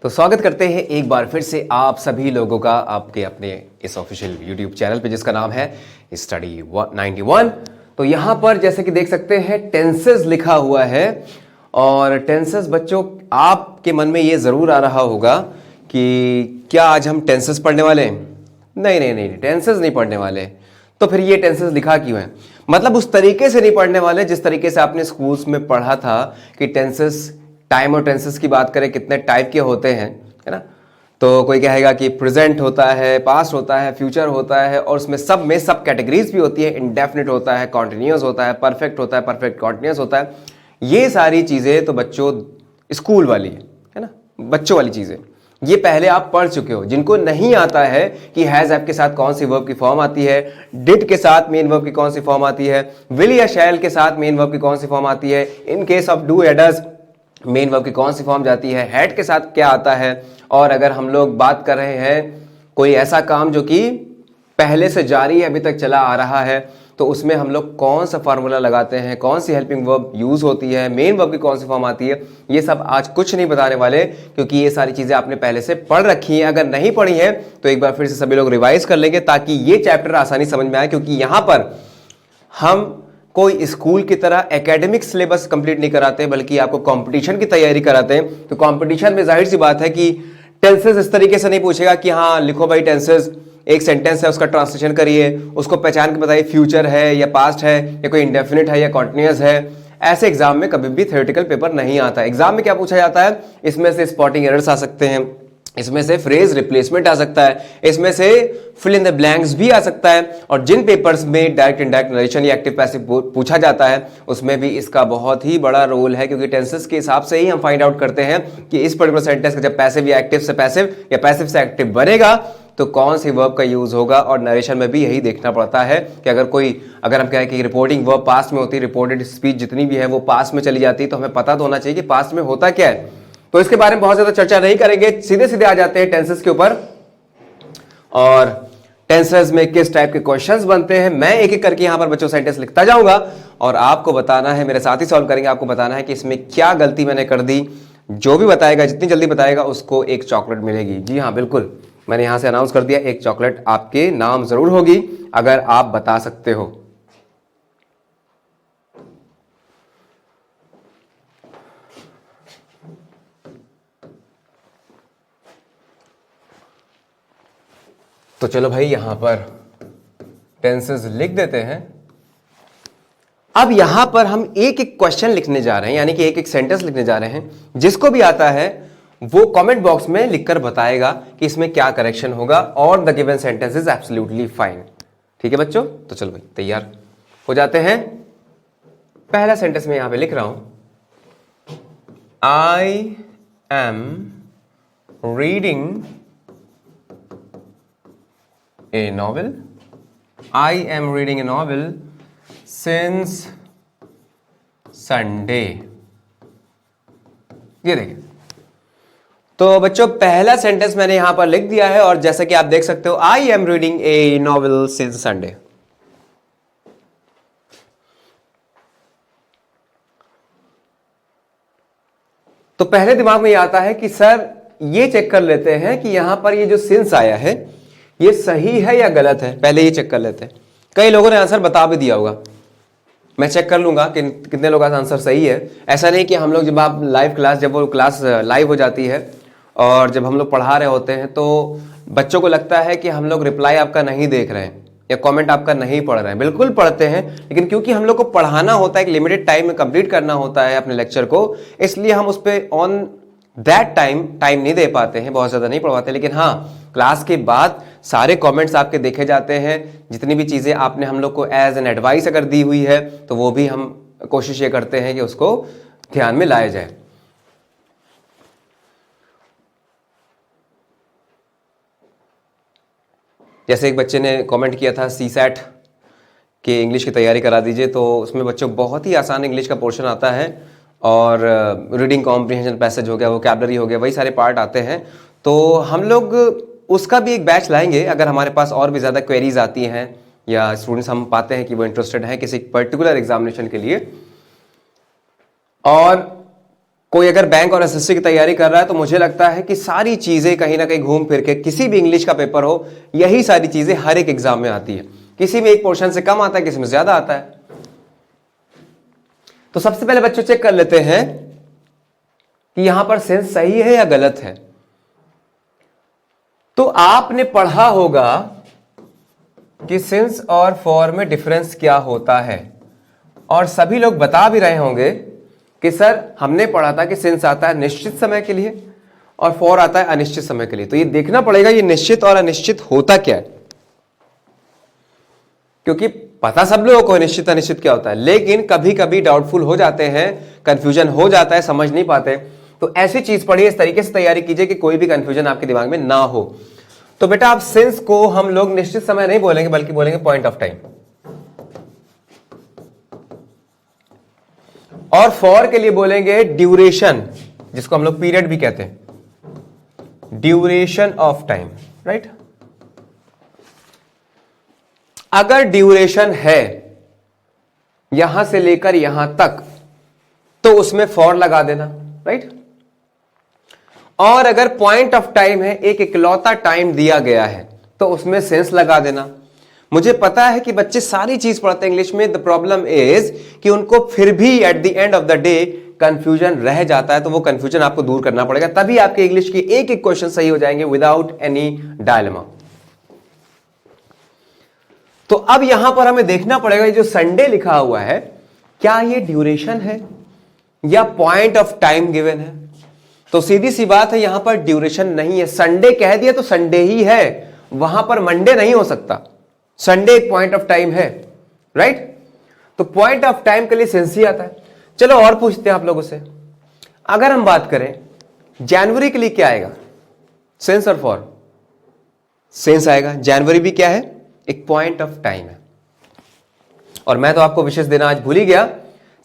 तो स्वागत करते हैं एक बार फिर से आप सभी लोगों का आपके अपने इस ऑफिशियल यूट्यूब चैनल पे जिसका नाम है स्टडी 91। तो यहाँ पर जैसे कि देख सकते हैं टेंसेस लिखा हुआ है और टेंसेस बच्चों आपके मन में ये ज़रूर आ रहा होगा कि क्या आज हम टेंसेस पढ़ने वाले हैं? नहीं, टेंसेस नहीं पढ़ने वाले। तो फिर ये टेंसेस लिखा क्यों है? मतलब उस तरीके से नहीं पढ़ने वाले जिस तरीके से आपने स्कूल्स में पढ़ा था कि टेंसेस टाइम और टेंसेस की बात करें कितने टाइप के होते हैं, है ना। तो कोई कहेगा कि प्रेजेंट होता है, पास्ट होता है, फ्यूचर होता है और उसमें सब कैटेगरीज भी होती है। इंडेफिनिट होता है, कॉन्टिन्यूस होता है, परफेक्ट होता है, परफेक्ट कॉन्टिन्यूस होता है। ये सारी चीज़ें तो बच्चों स्कूल वाली है ना, बच्चों वाली चीज़ें ये पहले आप पढ़ चुके हो। जिनको नहीं आता है कि हैज़ ऐप के साथ कौन सी वर्ब की फॉर्म आती है, डिड के साथ मेन वर्ब की कौन सी फॉर्म आती है, विल या शैल के साथ मेन वर्ब की कौन सी फॉर्म आती है, इन केस ऑफ डू या डज मेन वर्ब की कौन सी फॉर्म जाती है, हैड के साथ क्या आता है, और अगर हम लोग बात कर रहे हैं कोई ऐसा काम जो कि पहले से जारी है, अभी तक चला आ रहा है, तो उसमें हम लोग कौन सा फार्मूला लगाते हैं, कौन सी हेल्पिंग वर्ब यूज होती है, मेन वर्ब की कौन सी फॉर्म आती है, ये सब आज कुछ नहीं बताने वाले क्योंकि ये सारी चीजें आपने पहले से पढ़ रखी हैं। अगर नहीं पढ़ी है तो एक बार फिर से सभी लोग रिवाइज कर लेंगे ताकि ये चैप्टर आसानी समझ में आए, क्योंकि यहां पर हम कोई स्कूल की तरह एकेडमिक सिलेबस कंप्लीट नहीं कराते बल्कि आपको कंपटीशन की तैयारी कराते हैं। तो कंपटीशन में जाहिर सी बात है कि टेंसेस इस तरीके से नहीं पूछेगा कि हाँ लिखो भाई टेंसेस, एक सेंटेंस है उसका ट्रांसलेशन करिए, उसको पहचान के बताइए फ्यूचर है या पास्ट है या कोई इंडेफिनिट है या कॉन्टिन्यूअस है। ऐसे एग्जाम में कभी भी थ्योरेटिकल पेपर नहीं आता। एग्जाम में क्या पूछा जाता है, इसमें से स्पॉटिंग एरर्स आ सकते हैं, इसमें से फ्रेज रिप्लेसमेंट आ सकता है, इसमें से फिल इन द ब्लैंक्स भी आ सकता है। और जिन पेपर्स में डायरेक्ट इनडायरेक्ट नरेशन या एक्टिव पैसिव पूछा जाता है उसमें भी इसका बहुत ही बड़ा रोल है, क्योंकि टेंसेस के हिसाब से ही हम फाइंड आउट करते हैं कि इस पर्टिकुलर सेंटेंस का जब पैसिव या एक्टिव से पैसिव या पैसिव से एक्टिव बनेगा तो कौन सी वर्ब का यूज होगा। और नरेशन में भी यही देखना पड़ता है कि अगर हम कहें कि रिपोर्टिंग वर्ब पास्ट में होती है, रिपोर्टेड स्पीच जितनी भी है वो पास्ट में चली जाती है, तो हमें पता तो होना चाहिए कि पास्ट में होता क्या है। तो इसके बारे में बहुत ज्यादा चर्चा नहीं करेंगे, सीधे सीधे आ जाते हैं टेंसेस के ऊपर। और टेंसेस में किस टाइप के क्वेश्चंस बनते हैं मैं एक एक करके यहां पर बच्चों सेंटेंस लिखता जाऊंगा और आपको बताना है, मेरे साथ ही सॉल्व करेंगे, आपको बताना है कि इसमें क्या गलती मैंने कर दी। जो भी बताएगा, जितनी जल्दी बताएगा उसको एक चॉकलेट मिलेगी। जी हाँ बिल्कुल, मैंने यहां से अनाउंस कर दिया, एक चॉकलेट आपके नाम जरूर होगी अगर आप बता सकते हो। तो चलो भाई यहां पर टेंसेस लिख देते हैं। अब यहां पर हम एक एक क्वेश्चन लिखने जा रहे हैं, यानी कि एक एक सेंटेंस लिखने जा रहे हैं। जिसको भी आता है वो कमेंट बॉक्स में लिखकर बताएगा कि इसमें क्या करेक्शन होगा और the given sentence is absolutely fine. ठीक है बच्चों, तो चलो भाई तैयार हो जाते हैं। पहला सेंटेंस में यहां पे लिख रहा हूं, I am reading a novel. I am reading a novel since Sunday. ये देखिए, तो बच्चों पहला सेंटेंस मैंने यहां पर लिख दिया है और जैसा कि आप देख सकते हो I am reading a novel since Sunday. तो पहले दिमाग में ये आता है कि सर ये चेक कर लेते हैं कि यहां पर ये जो सिंस आया है ये सही है या गलत है, पहले ये चेक कर लेते हैं। कई लोगों ने आंसर बता भी दिया होगा, मैं चेक कर लूंगा कि कितने लोगों का आंसर सही है। ऐसा नहीं कि हम लोग जब आप लाइव क्लास, जब वो क्लास लाइव हो जाती है और जब हम लोग पढ़ा रहे होते हैं तो बच्चों को लगता है कि हम लोग रिप्लाई आपका नहीं देख रहे हैं या कमेंट आपका नहीं पढ़ रहे हैं। बिल्कुल पढ़ते हैं, लेकिन क्योंकि हम लोग को पढ़ाना होता है, एक लिमिटेड टाइम में कंप्लीट करना होता है अपने लेक्चर को, इसलिए हम उस पर ऑन दैट टाइम नहीं दे पाते हैं, बहुत ज़्यादा नहीं पढ़वाते। लेकिन हाँ, क्लास के बाद सारे कमेंट्स आपके देखे जाते हैं। जितनी भी चीज़ें आपने हम लोग को एज एन एडवाइस अगर दी हुई है तो वो भी हम कोशिश ये करते हैं कि उसको ध्यान में लाया जाए। जैसे एक बच्चे ने कमेंट किया था सीसैट के इंग्लिश की तैयारी करा दीजिए, तो उसमें बच्चों बहुत ही आसान इंग्लिश का पोर्शन आता है और रीडिंग कॉम्प्रिहेंशन पैसेज हो गया, वोकैबुलरी हो गया, वही सारे पार्ट आते हैं। तो हम लोग उसका भी एक बैच लाएंगे अगर हमारे पास और भी ज़्यादा क्वेरीज आती हैं या स्टूडेंट्स हम पाते हैं कि वो इंटरेस्टेड हैं किसी पर्टिकुलर एग्जामिनेशन के लिए। और कोई अगर बैंक और एसएससी की तैयारी कर रहा है तो मुझे लगता है कि सारी चीजें कहीं ना कहीं घूम फिर के, किसी भी इंग्लिश का पेपर हो, यही सारी चीजें हर एक एग्जाम में आती है। किसी में एक पोर्शन से कम आता है, किसी में ज्यादा आता है। तो सबसे पहले बच्चों चेक कर लेते हैं कि यहां पर सेंस सही है या गलत है। तो आपने पढ़ा होगा कि सिंस और फॉर में डिफरेंस क्या होता है, और सभी लोग बता भी रहे होंगे कि सर हमने पढ़ा था कि सिंस आता है निश्चित समय के लिए और फॉर आता है अनिश्चित समय के लिए। तो ये देखना पड़ेगा ये निश्चित और अनिश्चित होता क्या है, क्योंकि पता सब लोगों को निश्चित अनिश्चित क्या होता है, लेकिन कभी कभी डाउटफुल हो जाते हैं, कंफ्यूजन हो जाता है, समझ नहीं पाते। तो ऐसी चीज पढ़िए, इस तरीके से तैयारी कीजिए कि कोई भी कंफ्यूजन आपके दिमाग में ना हो। तो बेटा आप सिंस को हम लोग निश्चित समय नहीं बोलेंगे, बल्कि बोलेंगे पॉइंट ऑफ टाइम। और फॉर के लिए बोलेंगे ड्यूरेशन, जिसको हम लोग पीरियड भी कहते हैं, ड्यूरेशन ऑफ टाइम, राइट। अगर ड्यूरेशन है यहां से लेकर यहां तक तो उसमें फॉर लगा देना, राइट। और अगर पॉइंट ऑफ टाइम है, एक इकलौता टाइम दिया गया है, तो उसमें सेंस लगा देना। मुझे पता है कि बच्चे सारी चीज पढ़ते हैं इंग्लिश में, द प्रॉब्लम इज कि उनको फिर भी at the end of the day confusion रह जाता है। तो वो कंफ्यूजन आपको दूर करना पड़ेगा, तभी आपके इंग्लिश के एक एक क्वेश्चन सही हो जाएंगे विदाउट एनी डायलेमा। तो अब यहां पर हमें देखना पड़ेगा ये जो संडे लिखा हुआ है, क्या ये ड्यूरेशन है या पॉइंट ऑफ टाइम गिवन है। तो सीधी सी बात है, यहां पर ड्यूरेशन नहीं है। संडे कह दिया तो संडे ही है, वहां पर मंडे नहीं हो सकता। संडे एक पॉइंट ऑफ टाइम है, राइट। तो पॉइंट ऑफ टाइम के लिए सेंस ही आता है। चलो और पूछते हैं आप लोगों से, अगर हम बात करें जनवरी के लिए क्या आएगा, सेंस और फॉर। सेंस आएगा। जनवरी भी क्या है, एक पॉइंट ऑफ टाइम है। और मैं तो आपको विशेष देना आज भूल ही गया।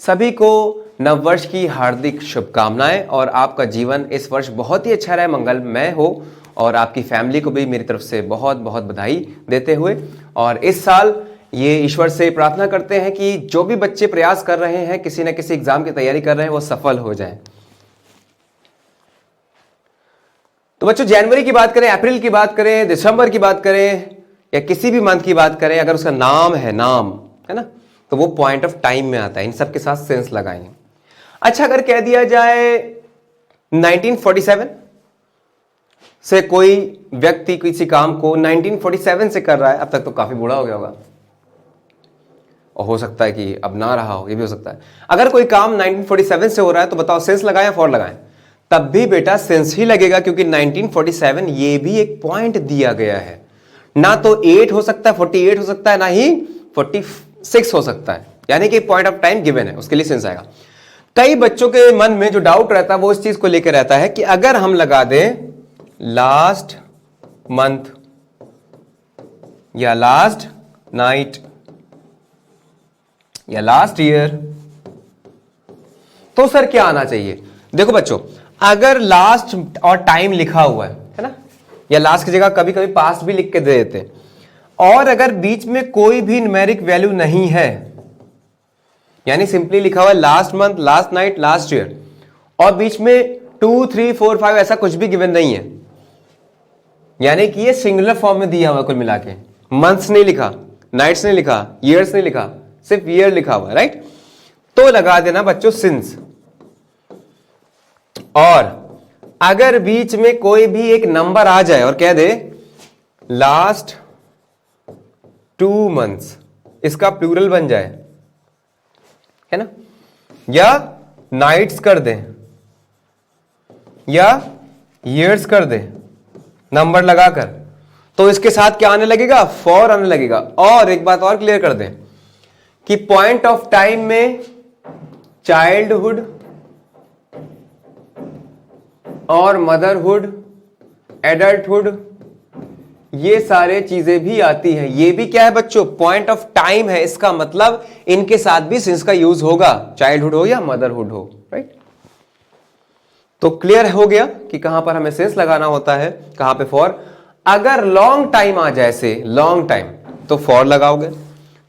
सभी को नववर्ष की हार्दिक शुभकामनाएं, और आपका जीवन इस वर्ष बहुत ही अच्छा रहे, मंगलमय हो, और आपकी फैमिली को भी मेरी तरफ से बहुत बहुत बधाई देते हुए। और इस साल ये ईश्वर से प्रार्थना करते हैं कि जो भी बच्चे प्रयास कर रहे हैं, किसी न किसी एग्जाम की तैयारी कर रहे हैं, वो सफल हो जाएं। तो बच्चों जनवरी की बात करें, अप्रैल की बात करें, दिसंबर की बात करें, या किसी भी मंथ की बात करें, अगर उसका नाम है ना, तो वो पॉइंट ऑफ टाइम में आता है। इन सब के साथ सेंस लगाएंगे। अच्छा, अगर कह दिया जाए 1947 से कोई व्यक्ति किसी काम को 1947 से कर रहा है, अब तक तो काफी बूढ़ा हो गया होगा, और हो सकता है कि अब ना रहा हो, ये भी हो सकता है। अगर कोई काम 1947 से हो रहा है तो बताओ सेंस लगाएं या फॉर लगाएं। तब भी बेटा सेंस ही लगेगा, क्योंकि 1947 ये भी एक पॉइंट दिया गया है। ना तो 8 हो सकता है, 48 हो सकता है, ना ही 46 हो सकता है, यानी कि पॉइंट ऑफ टाइम गिवन है, उसके लिए सेंस आएगा। कई बच्चों के मन में जो डाउट रहता है वो इस चीज को लेकर रहता है कि अगर हम लगा दें लास्ट मंथ या लास्ट नाइट या लास्ट ईयर, तो सर क्या आना चाहिए। देखो बच्चों, अगर लास्ट और टाइम लिखा हुआ है ना, या लास्ट की जगह कभी कभी पास्ट भी लिख के दे देते, और अगर बीच में कोई भी न्यूमेरिक वैल्यू नहीं है, यानी सिंपली लिखा हुआ है last month, last night, last year, और बीच में 2, 3, 4, 5 ऐसा कुछ भी गिवन नहीं है, यानी कि ये सिंगुलर फॉर्म में दिया हुआ कुल मिला के, मंथ्स नहीं लिखा, नाइट्स नहीं लिखा, ईयर्स नहीं लिखा, सिर्फ ईयर लिखा हुआ है, राइट। तो लगा देना बच्चों सिंस। और अगर बीच में कोई भी एक नंबर आ जाए और कह दे लास्ट 2 मंथ्स, इसका प्लूरल बन जाए, है ना, या नाइट्स कर दे या ईयर्स कर दे नंबर लगाकर, तो इसके साथ क्या आने लगेगा, फॉर आने लगेगा। और एक बात और क्लियर कर दें कि पॉइंट ऑफ टाइम में चाइल्डहुड और मदरहुड, एडल्टहुड, ये सारे चीजें भी आती हैं। ये भी क्या है बच्चों, पॉइंट ऑफ टाइम है। इसका मतलब इनके साथ भी सिंस का यूज होगा, चाइल्डहुड हो या मदरहुड हो, राइट। तो क्लियर हो गया कि कहां पर हमें सेंस लगाना होता है, कहां पे फॉर। अगर लॉन्ग टाइम आ जाए, से लॉन्ग टाइम, तो फॉर लगाओगे।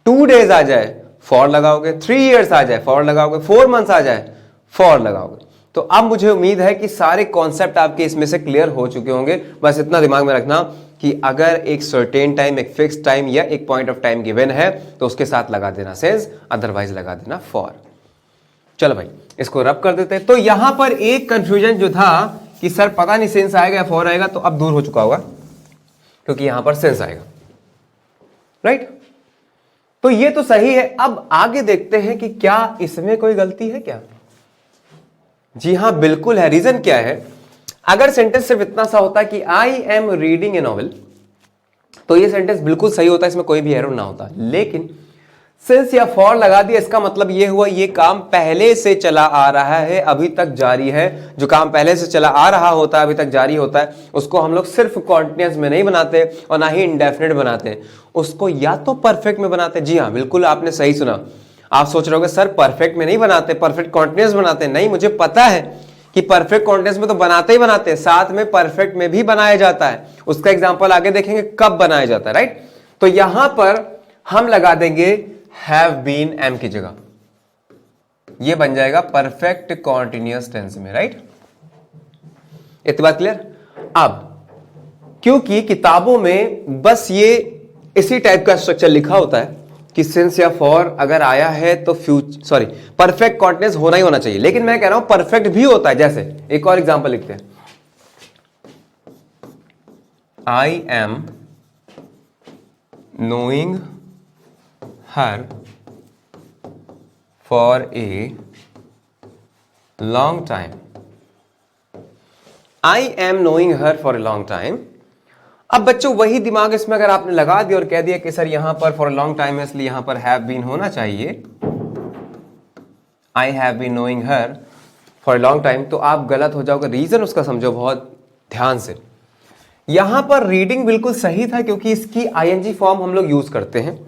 2 डेज आ जाए, फॉर लगाओगे। 3 इयर्स आ जाए, फॉर लगाओगे। 4 मंथ्स आ जाए, फॉर लगाओगे। तो अब मुझे उम्मीद है कि सारे कॉन्सेप्ट आपके इसमें से क्लियर हो चुके होंगे। बस इतना दिमाग में रखना कि अगर एक सर्टेन टाइम, एक फिक्स टाइम या एक पॉइंट ऑफ टाइम गिवन है तो उसके साथ लगा देना सिंस, अदरवाइज लगा देना फॉर। चलो भाई इसको रब कर देते हैं। तो यहां पर एक कंफ्यूजन जो था कि सर पता नहीं सिंस आएगा या फॉर आएगा, तो अब दूर हो चुका होगा क्योंकि यहां पर सिंस आएगा, राइट। तो ये तो सही है। अब आगे देखते हैं कि क्या इसमें कोई गलती है क्या। जी हां बिल्कुल है। रीजन क्या है, अगर सेंटेंस सिर्फ इतना सा होता कि I am reading A novel, तो ये सेंटेंस बिल्कुल सही होता, इसमें कोई भी एरर ना होता। लेकिन सिंस या फॉर लगा दिया, इसका मतलब ये हुआ ये काम पहले से चला आ रहा है, अभी तक जारी है। जो काम पहले से चला आ रहा होता है, अभी तक जारी होता है, उसको हम लोग सिर्फ कॉन्टिन्यूअस में नहीं बनाते और ना ही इंडेफिनिट बनाते, उसको या तो परफेक्ट में बनाते। जी हाँ बिल्कुल आपने सही सुना। आप सोच रहे होगे सर परफेक्ट में नहीं बनाते, परफेक्ट कॉन्टिन्यूअस बनाते। नहीं, मुझे पता है कि परफेक्ट कॉन्टिन्यूअस में तो बनाते ही बनाते हैं, साथ में परफेक्ट में भी बनाया जाता है। उसका एग्जांपल आगे देखेंगे कब बनाया जाता है, राइट। तो यहां पर हम लगा देंगे हैव बीन एम की जगह, ये बन जाएगा परफेक्ट कॉन्टिन्यूअस टेंस में, राइट। इतनी बात क्लियर। अब क्योंकि किताबों में बस ये इसी टाइप का स्ट्रक्चर लिखा होता है कि सिंस या फॉर अगर आया है तो परफेक्ट कॉन्टिन्यूअस होना ही होना चाहिए। लेकिन मैं कह रहा हूं परफेक्ट भी होता है। जैसे एक और एग्जांपल लिखते हैं, I am knowing her for a long time. I am knowing her for a long time. अब बच्चों वही दिमाग इसमें अगर आपने लगा दिया और कह दिया कि सर यहां पर फॉर ए लॉन्ग टाइम है इसलिए यहां पर हैव बीन होना चाहिए, I have been knowing her for a long time, तो आप गलत हो जाओगे। रीजन उसका समझो बहुत ध्यान से। यहां पर रीडिंग बिल्कुल सही था क्योंकि इसकी आईएनजी फॉर्म हम लोग यूज करते हैं,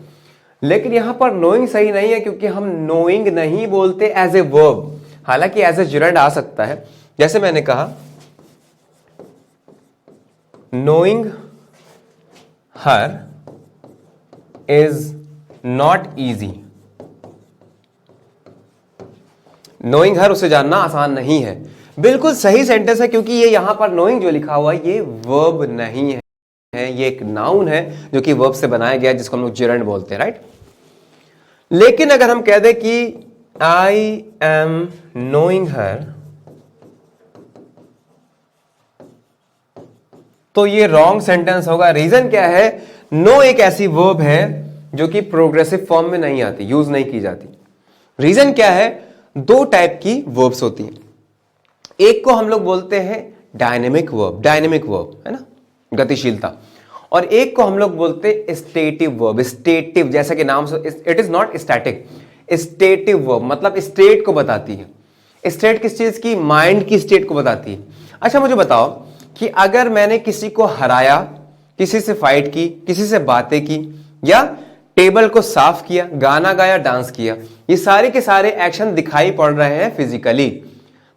लेकिन यहां पर नोइंग सही नहीं है क्योंकि हम नोइंग नहीं बोलते एज ए वर्ब, हालांकि एज ए जिरंड आ सकता है। जैसे मैंने कहा knowing her is not easy. Knowing her उसे जानना आसान नहीं है, बिल्कुल सही सेंटेंस है क्योंकि ये यहां पर नोइंग जो लिखा हुआ है ये वर्ब नहीं है, ये एक नाउन है जो कि वर्ब से बनाया गया है, जिसको हम लोग जिरंड बोलते हैं, राइट। लेकिन अगर हम कह दें कि आई एम नोइंग हर, तो ये रॉन्ग सेंटेंस होगा। रीजन क्या है, नो एक ऐसी वर्ब है जो कि प्रोग्रेसिव फॉर्म में नहीं आती, यूज नहीं की जाती। रीजन क्या है, दो टाइप की वर्ब्स होती हैं। एक को हम लोग बोलते हैं डायनेमिक वर्ब है ना, गतिशीलता, और एक को हम लोग बोलते हैं स्टेटिव वर्ब। स्टेटिव जैसा कि नाम से, it is not static. Stative verb मतलब स्टेट को बताती है। स्टेट किस चीज की, माइंड की स्टेट को बताती है। अच्छा मुझे बताओ कि अगर मैंने किसी को हराया, किसी से फाइट की, किसी से बातें की, या टेबल को साफ किया, गाना गाया, डांस किया, ये सारे के सारे एक्शन दिखाई पड़ रहे हैं फिजिकली,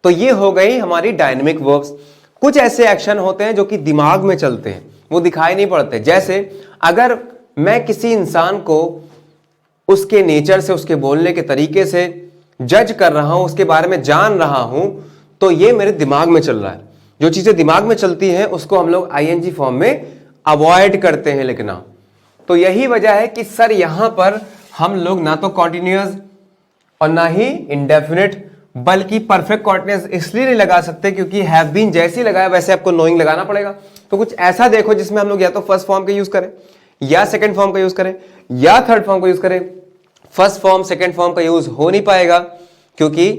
तो ये हो गई हमारी डायनेमिक वर्ब्स। कुछ ऐसे एक्शन होते हैं जो कि दिमाग में चलते हैं, वो दिखाई नहीं पड़ते। जैसे अगर मैं किसी इंसान को उसके नेचर से, उसके बोलने के तरीके से जज कर रहा हूं, उसके बारे में जान रहा हूं, तो ये मेरे दिमाग में चल रहा है। जो चीजें दिमाग में चलती हैं उसको हम लोग आईएनजी फॉर्म में अवॉइड करते हैं लिखना। तो यही वजह है कि सर यहां पर हम लोग ना तो कॉन्टिन्यूअस और ना ही इंडेफिनिट बल्कि परफेक्ट कॉन्टिन्यूअस इसलिए नहीं लगा सकते क्योंकि हैव बीन जैसे लगाया वैसे आपको नोइंग लगाना पड़ेगा। तो कुछ ऐसा देखो जिसमें हम लोग या तो फर्स्ट फॉर्म का यूज करें, या सेकंड फॉर्म का यूज करें, या थर्ड फॉर्म का यूज करें। फर्स्ट फॉर्म सेकंड फॉर्म का यूज हो नहीं पाएगा क्योंकि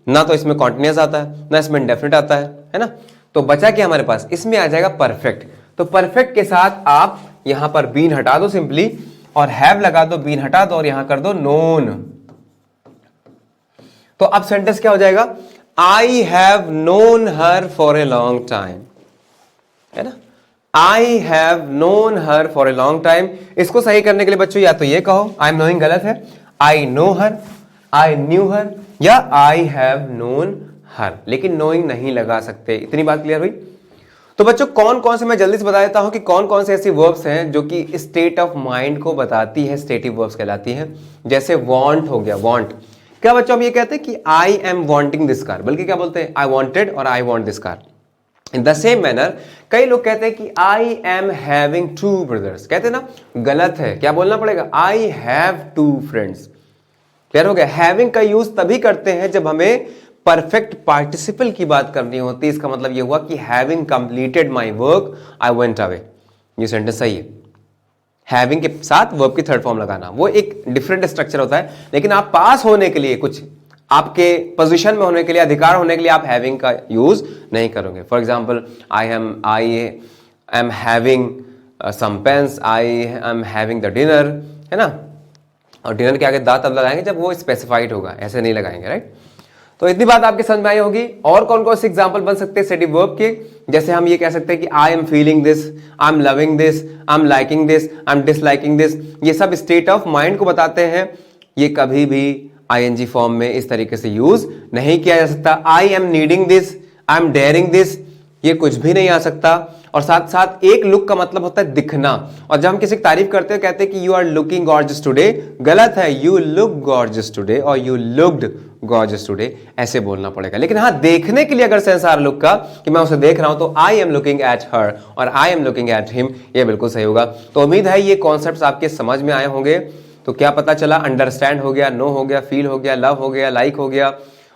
ना तो इसमें कॉन्टिन्यूअस आता है ना इसमें इंडेफिनिट आता है ना। तो बचा क्या हमारे पास, इसमें आ जाएगा परफेक्ट। तो परफेक्ट के साथ आप यहां पर बीन हटा दो सिंपली, और हैव लगा दो, बीन हटा दो और यहां कर दो नोन। तो अब सेंटेंस क्या हो जाएगा, I have known her for a long time, है ना। I have known her for a long time. इसको सही करने के लिए बच्चों या तो ये कहो आई एम नोइंग गलत है, I know her, I knew हर, या आई हैव नोन हर, लेकिन नोइंग नहीं लगा सकते। इतनी बात क्लियर हुई। तो बच्चों कौन कौन से, मैं जल्दी से बता देता हूं कि कौन कौन से ऐसी वर्ब्स हैं जो कि स्टेट ऑफ माइंड को बताती है, स्टेटिव वर्ब्स कहलाती हैं। जैसे वांट हो गया, वांट क्या बच्चों हम ये कहते हैं कि I am wanting this car, बल्कि क्या बोलते हैं, आई वॉन्टेड और I want this car. In the same manner कई लोग कहते हैं कि आई एम हैविंग 2 ब्रदर्स, कहते हैं ना, गलत है, क्या बोलना पड़ेगा, आई हैव 2 फ्रेंड्स। क्लियर हो गया। हैविंग का यूज तभी करते हैं जब हमें परफेक्ट पार्टिसिपल की बात करनी होती है। इसका मतलब यह हुआ कि having completed my work I went away, ये सेंटेंस सही है। हैविंग के साथ वर्ब की थर्ड फॉर्म लगाना वो एक डिफरेंट स्ट्रक्चर होता है, लेकिन आप पास होने के लिए, कुछ आपके पोजीशन में होने के लिए, अधिकार होने के लिए आप हैविंग का यूज नहीं करोगे। For example I am having some pains, I am having the dinner, है ना, और डिनर के आगे दा तब लगाएंगे जब वो स्पेसिफाइड होगा, ऐसे नहीं लगाएंगे, राइट। तो इतनी बात आपके समझ में आई होगी। और कौन कौन से एग्जांपल बन सकते हैं स्टेटिव वर्ब के, जैसे हम ये कह सकते हैं कि I am feeling this, I am loving this, I am liking this, I M disliking this, ये सब स्टेट ऑफ माइंड को बताते हैं। ये कभी भी आईएनजी फॉर्म में इस तरीके से यूज नहीं किया जा सकता। I am needing this, I am daring this, ये कुछ भी नहीं आ सकता। और साथ साथ एक लुक का मतलब होता है दिखना, और जब हम किसी की तारीफ करते हैं कहते हैं कि you are looking gorgeous today, गलत है, यू लुक गॉर्जियस टुडे और यू लुक्ड गॉर्जियस टुडे, ऐसे बोलना पड़ेगा। लेकिन हाँ, देखने के लिए अगर सेंस आ रहा लुक का कि मैं उसे देख रहा हूं, तो I am looking at her और I am looking at him, ये बिल्कुल सही होगा। तो उम्मीद है ये कॉन्सेप्ट्स आपके समझ में आए होंगे। तो क्या पता चला, अंडरस्टैंड हो गया, नो हो गया, फील हो गया, लव हो गया, लाइक हो गया,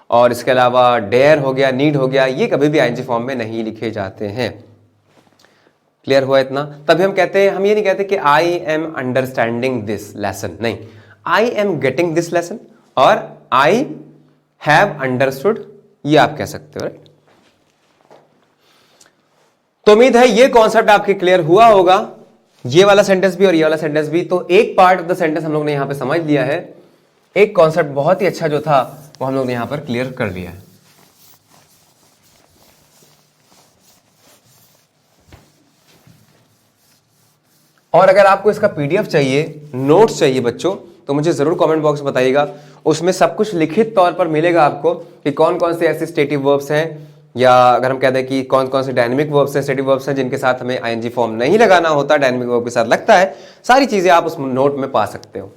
और इसके अलावा डेयर हो गया, नीड हो गया, ये कभी भी आईएनजी फॉर्म में नहीं लिखे जाते हैं। क्लियर हुआ इतना? तभी हम कहते हैं, हम ये नहीं कहते कि I am understanding this lesson, नहीं, I am getting this lesson और आई हैव अंडरस्टूड, ये आप कह सकते हो, राइट। तो उम्मीद है ये कॉन्सेप्ट आपके क्लियर हुआ होगा, ये वाला सेंटेंस भी और ये वाला सेंटेंस भी। तो एक पार्ट ऑफ द सेंटेंस हम लोग ने यहां पे समझ लिया है, एक कॉन्सेप्ट बहुत ही अच्छा जो था वो हम लोग ने यहां पर क्लियर कर लिया है। और अगर आपको इसका पीडीएफ चाहिए, नोट्स चाहिए बच्चों, तो मुझे जरूर कमेंट बॉक्स में बताइएगा। उसमें सब कुछ लिखित तौर पर मिलेगा आपको कि कौन कौन से ऐसे स्टेटिव वर्ब्स हैं, या अगर हम कहते हैं कि कौन कौन से डायनेमिक वर्ब्स हैं, स्टेटिव वर्ब्स हैं जिनके साथ हमें आईएनजी फॉर्म नहीं लगाना होता, डायनेमिक वर्ब के साथ लगता है। सारी चीजें आप उस नोट में पा सकते हो।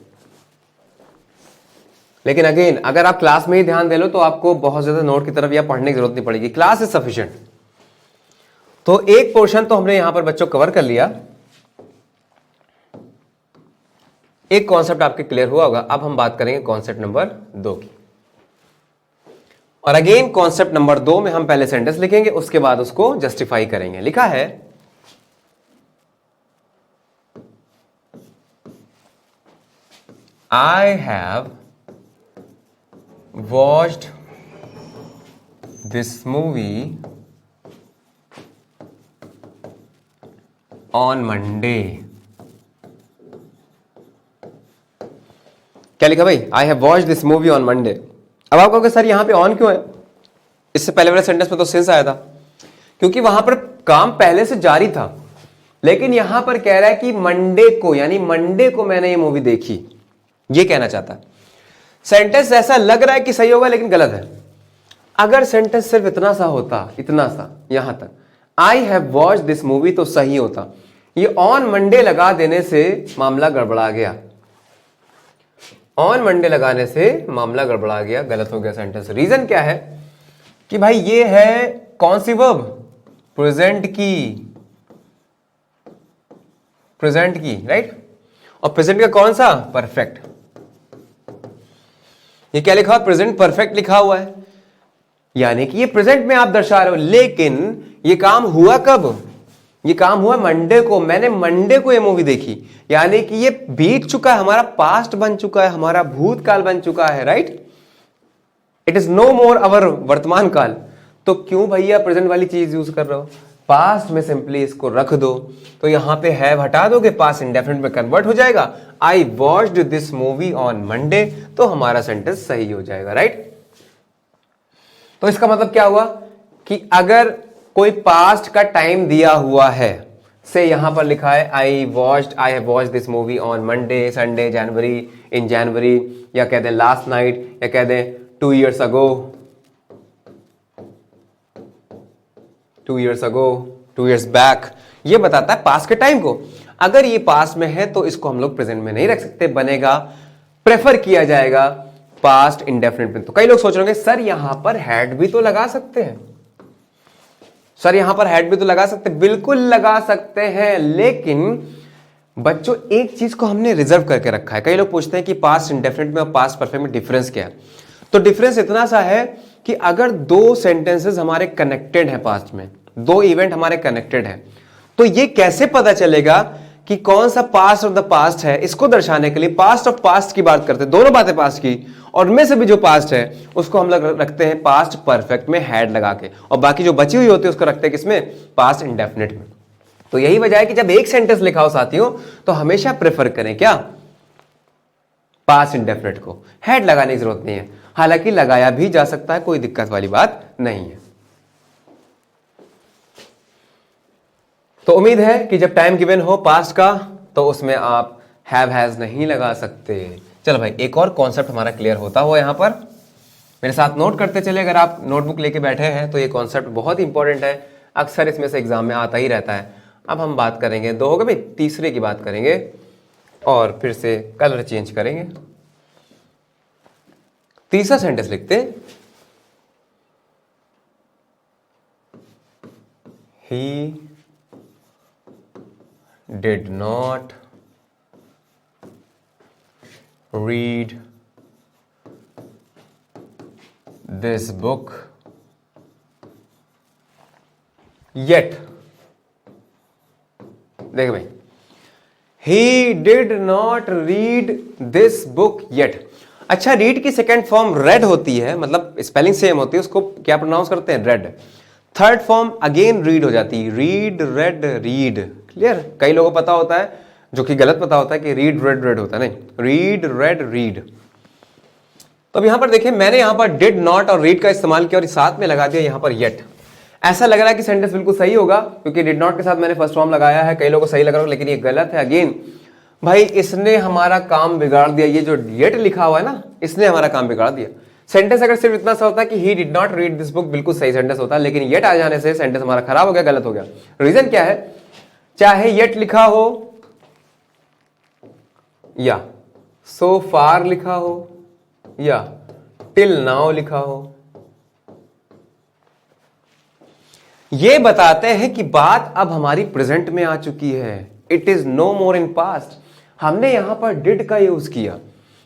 लेकिन अगेन, अगर आप क्लास में ही ध्यान दे लो तो आपको बहुत ज्यादा नोट की तरफ या पढ़ने की जरूरत नहीं पड़ेगी, क्लास इज सफिशिएंट। तो एक पोर्शन तो हमने यहां पर बच्चों कवर कर लिया, एक कॉन्सेप्ट आपके क्लियर हुआ होगा। अब हम बात करेंगे कॉन्सेप्ट नंबर 2 की। और अगेन कॉन्सेप्ट नंबर 2 में हम पहले सेंटेंस लिखेंगे, उसके बाद उसको जस्टिफाई करेंगे। लिखा है, I have watched this movie on Monday. क्या लिखा भाई? आई have watched this movie on Monday. अब आप कहोगे सर यहां पे ऑन क्यों है? इससे पहले वाले सेंटेंस में तो सिंस आया था, क्योंकि वहां पर काम पहले से जारी था, लेकिन यहां पर कह रहा है कि मंडे को, यानी मंडे को मैंने ये मूवी देखी, ये कहना चाहता है। सेंटेंस ऐसा लग रहा है कि सही होगा, लेकिन गलत है। अगर सेंटेंस सिर्फ इतना सा होता, इतना सा, यहां तक, आई हैव वॉच्ड दिस मूवी, तो सही होता। ये ऑन मंडे लगा देने से मामला गड़बड़ा गया, ऑन मंडे लगाने से मामला गड़बड़ा गया, गलत हो गया सेंटेंस। रीजन क्या है कि भाई ये है कौन सी वर्ब? प्रेजेंट की, प्रेजेंट की, राइट। और प्रेजेंट का कौन सा? परफेक्ट। ये क्या लिखा हुआ? प्रेजेंट परफेक्ट लिखा हुआ है, यानी कि ये प्रेजेंट में आप दर्शा रहे हो। लेकिन ये काम हुआ कब? ये काम हुआ मंडे को। मैंने मंडे को ये मूवी देखी, यानी कि ये बीत चुका है, हमारा पास्ट बन चुका है, हमारा भूतकाल बन चुका है, राइट। इट इज नो मोर अवर वर्तमान काल। तो क्यों भैया प्रेजेंट वाली चीज यूज कर रहे हो? पास्ट में सिंपली इसको रख दो, तो यहां पे हैव हटा दोगे, पास्ट इंडेफिनिट में कन्वर्ट हो जाएगा। I watched this movie on Monday, तो हमारा सेंटेंस सही हो जाएगा, राइट। तो इसका मतलब क्या हुआ कि अगर कोई पास्ट का टाइम दिया हुआ है, से यहां पर लिखा है I have watched this movie on Monday, Sunday, January, in January, या कह दें लास्ट नाइट, या कह दें 2 years ago, 2 years ago, 2 years back, ये बताता है पास्ट के टाइम को। अगर ये पास्ट में है तो इसको हम लोग प्रेजेंट में नहीं रख सकते, बनेगा, प्रेफर किया जाएगा पास्ट इंडेफिनिट में। तो कई लोग सोच रहे होंगे सर यहां पर हैड भी तो लगा सकते हैं, सर यहां पर हैड भी तो लगा सकते हैं। बिल्कुल लगा सकते हैं, लेकिन बच्चों एक चीज को हमने रिजर्व करके रखा है। कई लोग पूछते हैं कि पास्ट इंडेफिनिट में और पास्ट परफेक्ट में डिफरेंस क्या है। तो डिफरेंस इतना सा है कि अगर दो सेंटेंसेस हमारे कनेक्टेड हैं, पास्ट में दो इवेंट हमारे कनेक्टेड हैं, तो ये कैसे पता चलेगा कि कौन सा पास्ट ऑफ द पास्ट है। इसको दर्शाने के लिए पास्ट ऑफ पास्ट की बात करते हैं, दोनों बातें पास्ट की, और उनमें से भी जो पास्ट है उसको हम लोग रखते हैं पास्ट परफेक्ट में हैड लगा के, और बाकी जो बची हुई होती है उसको रखते हैं किसमें, पास्ट इंडेफिनिट में। तो यही वजह है कि जब एक सेंटेंस लिखा हो साथियों तो हमेशा प्रेफर करें क्या, पास्ट इंडेफिनिट को, हैड लगाने की जरूरत नहीं है। हालांकि लगाया भी जा सकता है, कोई दिक्कत वाली बात नहीं है। तो उम्मीद है कि जब टाइम गिवन हो पास्ट का तो उसमें आप हैव हैज नहीं लगा सकते। चलो भाई एक और कॉन्सेप्ट हमारा क्लियर होता हुआ यहां पर मेरे साथ नोट करते चले। अगर आप नोटबुक लेके बैठे हैं तो ये कॉन्सेप्ट बहुत इंपॉर्टेंट है, अक्सर इसमें से एग्जाम में आता ही रहता है। अब हम बात करेंगे, दो हो गए भाई, तीसरे की बात करेंगे और फिर से कलर चेंज करेंगे। तीसरा सेंटेंस लिखते हैं, ही did not read this book yet। देखो भाई, he did not read this book yet। अच्छा, रीड की सेकेंड फॉर्म रेड होती है, मतलब स्पेलिंग सेम होती है, उसको क्या प्रोनाउंस करते हैं, red. Third form again read हो जाती है, रीड रेड रीड। क्लियर, कई लोगों को पता होता है, जो कि गलत पता होता है कि रीड रेड रेड होता है, नहीं, रीड रेड रीड। तो अब यहां पर देखिए, मैंने यहां पर डिड नॉट और रीड का इस्तेमाल किया और साथ में लगा दिया यहां पर येट। ऐसा लग रहा है कि सेंटेंस बिल्कुल सही होगा क्योंकि डिड नॉट के साथ मैंने फर्स्ट फॉर्म लगाया है। कई लोगों को सही लग रहा होगा, लेकिन ये गलत है। अगेन भाई इसने हमारा काम बिगाड़ दिया, ये जो येट लिखा हुआ है ना, इसने हमारा काम बिगाड़ दिया। सेंटेंस अगर सिर्फ इतना सा होता है कि he did not read this book, बिल्कुल सही सेंटेंस होता है, लेकिन येट आ जाने से सेंटेंस हमारा खराब हो गया, गलत हो गया। रीजन क्या है, चाहे येट लिखा हो या सो फार लिखा हो या टिल नाउ लिखा हो, ये बताते हैं कि बात अब हमारी प्रेजेंट में आ चुकी है। It is no more in past. हमने यहां पर डिड का यूज किया,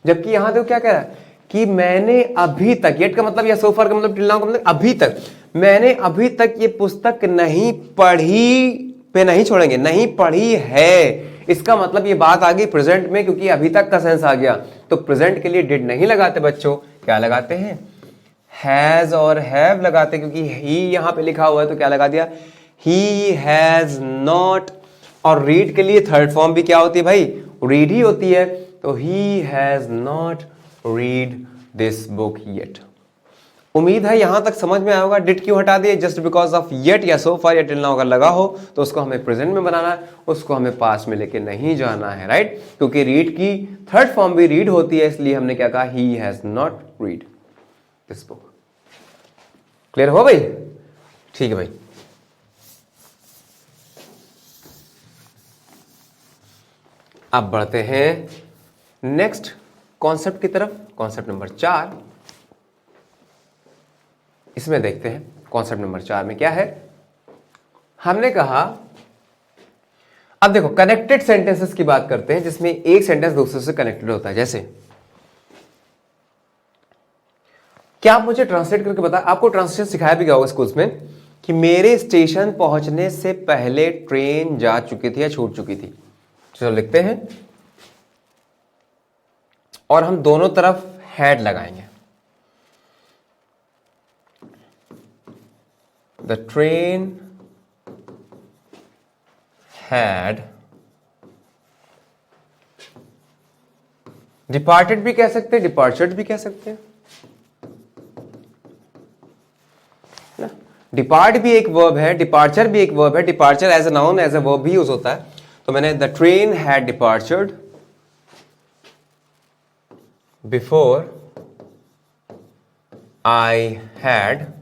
जबकि यहां देखो क्या कह रहा है कि मैंने अभी तक, येट का मतलब या सो फार का मतलब, टिल नाउ का मतलब अभी तक, मैंने अभी तक ये पुस्तक नहीं पढ़ी पे नहीं छोड़ेंगे, नहीं पढ़ी है। इसका मतलब ये बात आ गई प्रेजेंट में, क्योंकि अभी तक का सेंस आ गया। तो प्रेजेंट के लिए डिड नहीं लगाते बच्चों, क्या लगाते हैं, हैज और हैव लगाते, क्योंकि ही यहां पे लिखा हुआ है तो क्या लगा दिया, ही हैज नॉट। और रीड के लिए थर्ड फॉर्म भी क्या होती है भाई, रीड ही होती है। तो he has not read this book yet. उम्मीद है यहां तक समझ में आया होगा। डिड क्यों हटा दिए, जस्ट बिकॉज ऑफ येट या सो फार या टिल नाउ अगर लगा हो तो उसको हमें प्रेजेंट में बनाना है, उसको हमें पास्ट में लेके नहीं जाना है, राइट। क्योंकि रीड की थर्ड फॉर्म भी रीड होती है, इसलिए हमने क्या कहा, he has not read this book. Clear हो भाई, ठीक है भाई। अब बढ़ते हैं नेक्स्ट कॉन्सेप्ट की तरफ, कॉन्सेप्ट नंबर 4। इसमें देखते हैं कॉन्सेप्ट नंबर 4 में क्या है। हमने कहा, अब देखो कनेक्टेड सेंटेंसेस की बात करते हैं जिसमें एक सेंटेंस दूसरे से कनेक्टेड होता है। जैसे क्या आप मुझे ट्रांसलेट करके बता, आपको ट्रांसलेशन सिखाया भी गया होगा स्कूल्स में कि मेरे स्टेशन पहुंचने से पहले ट्रेन जा चुकी थी या छूट चुकी थी। चलो लिखते हैं और हम दोनों तरफ हैड लगाएंगे। The train had departed भी कह सकते हैं, departured भी कह सकते हैं ना। डिपार्ट भी एक वर्ब है, डिपार्चर भी एक वर्ब है। Departure as a noun as a verb भी यूज होता है। तो मैंने the train had departured before I had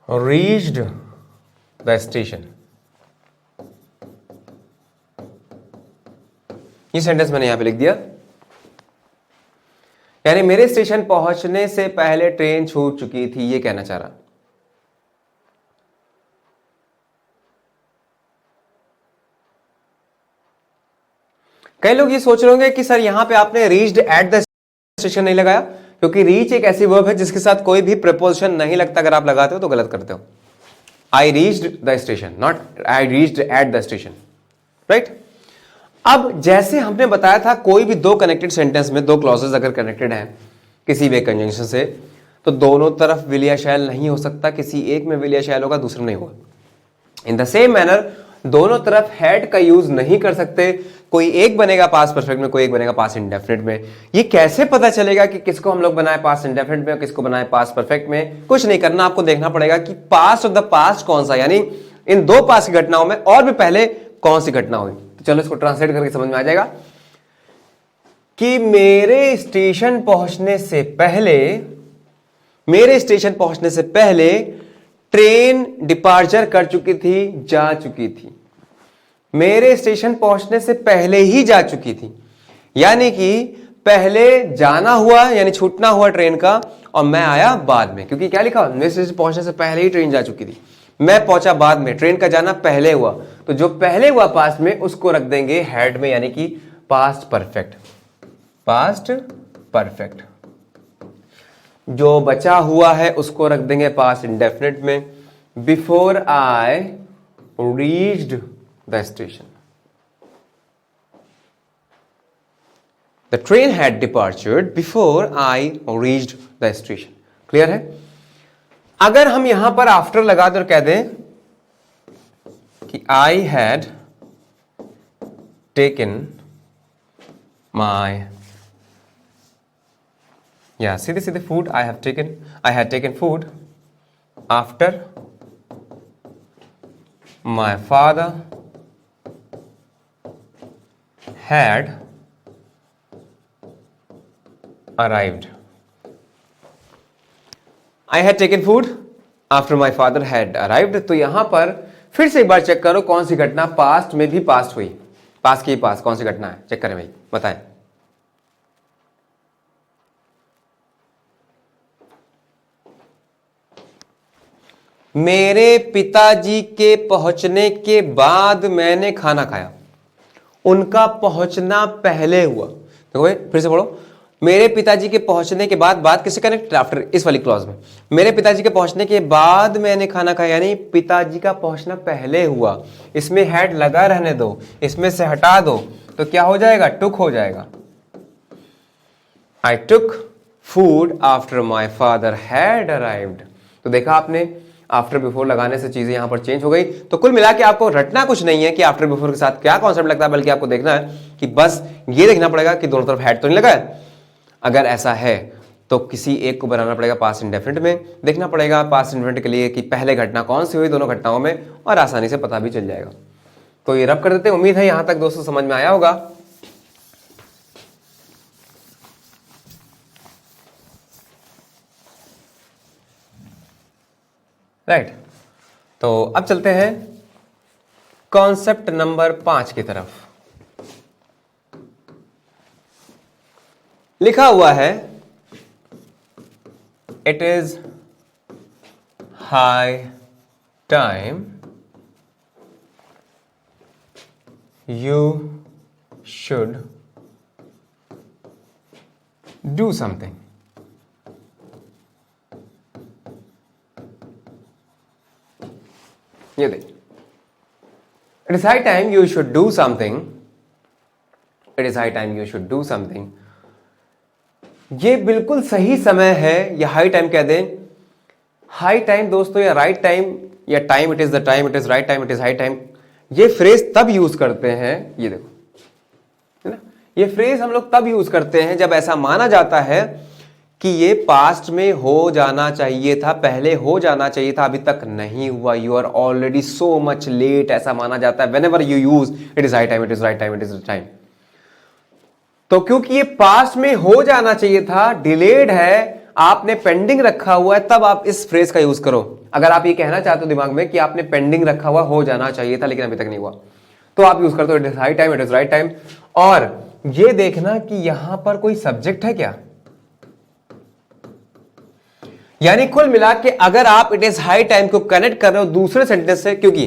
reached the station। ये सेंटेंस मैंने यहां पे लिख दिया। यानी मेरे स्टेशन पहुंचने से पहले ट्रेन छूट चुकी थी, ये कहना चाह रहा। कई लोग ये सोच रहे होंगे कि सर यहां पे आपने रीच्ड एट द स्टेशन नहीं लगाया, क्योंकि रीच एक ऐसी वर्ब है जिसके साथ कोई भी प्रीपोजिशन नहीं लगता। अगर आप लगाते हो तो गलत करते हो। आई reached the station, not I reached at the station, right. अब जैसे हमने बताया था, कोई भी दो कनेक्टेड सेंटेंस में दो क्लॉजेस अगर कनेक्टेड हैं किसी भी कंजंक्शन से, तो दोनों तरफ विल या शैल नहीं हो सकता। किसी एक में विल या शैल होगा, दूसरे में नहीं होगा। इन द सेम मैनर दोनों तरफ हैड का यूज नहीं कर सकते। कोई एक बनेगा पास्ट परफेक्ट में, कोई एक बनेगा पास्ट इंडेफिनिट में। ये कैसे पता चलेगा कि किसको हम लोग बनाए पास्ट इंडेफिनिट में और किसको बनाए पास्ट परफेक्ट में? कुछ नहीं करना, आपको देखना पड़ेगा कि पास्ट ऑफ द पास्ट कौन सा, यानी इन दो पास्ट की घटनाओं में और भी पहले कौन सी घटना हुई। तो चलो इसको ट्रांसलेट करके समझ में आ जाएगा कि मेरे स्टेशन पहुंचने से पहले ट्रेन डिपार्चर कर चुकी थी, जा चुकी थी। मेरे स्टेशन पहुंचने से पहले ही जा चुकी थी, यानी कि पहले जाना हुआ, यानी छूटना हुआ ट्रेन का, और मैं आया बाद में। क्योंकि क्या लिखा, मेरे स्टेशन पहुंचने से पहले ही ट्रेन जा चुकी थी, मैं पहुंचा बाद में, ट्रेन का जाना पहले हुआ। तो जो पहले हुआ पास्ट में, उसको रख देंगे हैड में, यानी कि पास्ट परफेक्ट। Past perfect. जो बचा हुआ है उसको रख देंगे पास्ट इंडेफिनिट में, before I reached the station. The train had departured before I reached the station. Clear है? अगर हम यहां पर आफ्टर लगा दें और कह दें कि आई हैड टेकन माई, या सीधे सीधे food, I had taken food after my father had arrived. I had taken food after my father had arrived. तो यहां पर फिर से एक बार चेक करो कौन सी घटना पास्ट में भी पास्ट हुई। पास्ट की पास्ट कौन सी घटना है, चेक करें भाई, बताएं। मेरे पिताजी के पहुंचने के बाद मैंने खाना खाया। उनका पहुंचना पहले हुआ। देखो भाई फिर से पढ़ो, मेरे पिताजी के पहुंचने के बाद, बात किससे कनेक्ट, आफ्टर, इस वाली क्लॉज में। मेरे पिताजी के पहुंचने के बाद मैंने खाना खाया, यानी पिताजी का पहुंचना पहले हुआ। इसमें हैड लगा रहने दो, इसमें से हटा दो, तो क्या हो जाएगा, टुक हो जाएगा। I took food after my father had arrived. तो देखा आपने, आफ्टर बिफोर लगाने से चीजें यहां पर चेंज हो गई। तो कुल मिला के आपको रटना कुछ नहीं है कि आफ्टर बिफोर के साथ क्या कॉन्सेप्ट लगता है, बल्कि आपको देखना है कि बस ये देखना पड़ेगा कि दोनों तरफ हैड तो नहीं लगा है। अगर ऐसा है तो किसी एक को बनाना पड़ेगा पास्ट इंडेफिनिट में, देखना पड़ेगा पास्ट इंडेफिनिट के लिए कि पहले घटना कौन सी हुई दोनों घटनाओं में, और आसानी से पता भी चल जाएगा। तो ये रब कर देते हैं। उम्मीद है यहां तक दोस्तों समझ में आया होगा। राइट, तो अब चलते हैं कॉन्सेप्ट नंबर 5 की तरफ। लिखा हुआ है it is high time you should do something. ये देख, it is high time you should do something. It is high time you should do something. ये बिल्कुल सही समय है, या हाई टाइम कह दें। हाई टाइम दोस्तों, या राइट टाइम, या time, it is the time, it is right time, it is high time, ये फ्रेज तब यूज करते हैं, ये देखो, है ना, ये फ्रेज हम लोग तब यूज करते हैं जब ऐसा माना जाता है कि ये पास्ट में हो जाना चाहिए था, पहले हो जाना चाहिए था, अभी तक नहीं हुआ, you are already so much late, ऐसा माना जाता है whenever you use it is high time, it is right time, it is time. तो क्योंकि ये पास्ट में हो जाना चाहिए था, डिलेड है, आपने पेंडिंग रखा हुआ है, तब आप इस फ्रेज का यूज करो। अगर आप ये कहना चाहते हो दिमाग में कि आपने पेंडिंग रखा हुआ, हो जाना चाहिए था लेकिन अभी तक नहीं हुआ, तो आप यूज करते हो it is high time, it is right time. और ये देखना कि यहां पर कोई सब्जेक्ट है क्या, यानी कुल मिला के अगर आप इट इज हाई टाइम को कनेक्ट कर रहे हो दूसरे सेंटेंस से, क्योंकि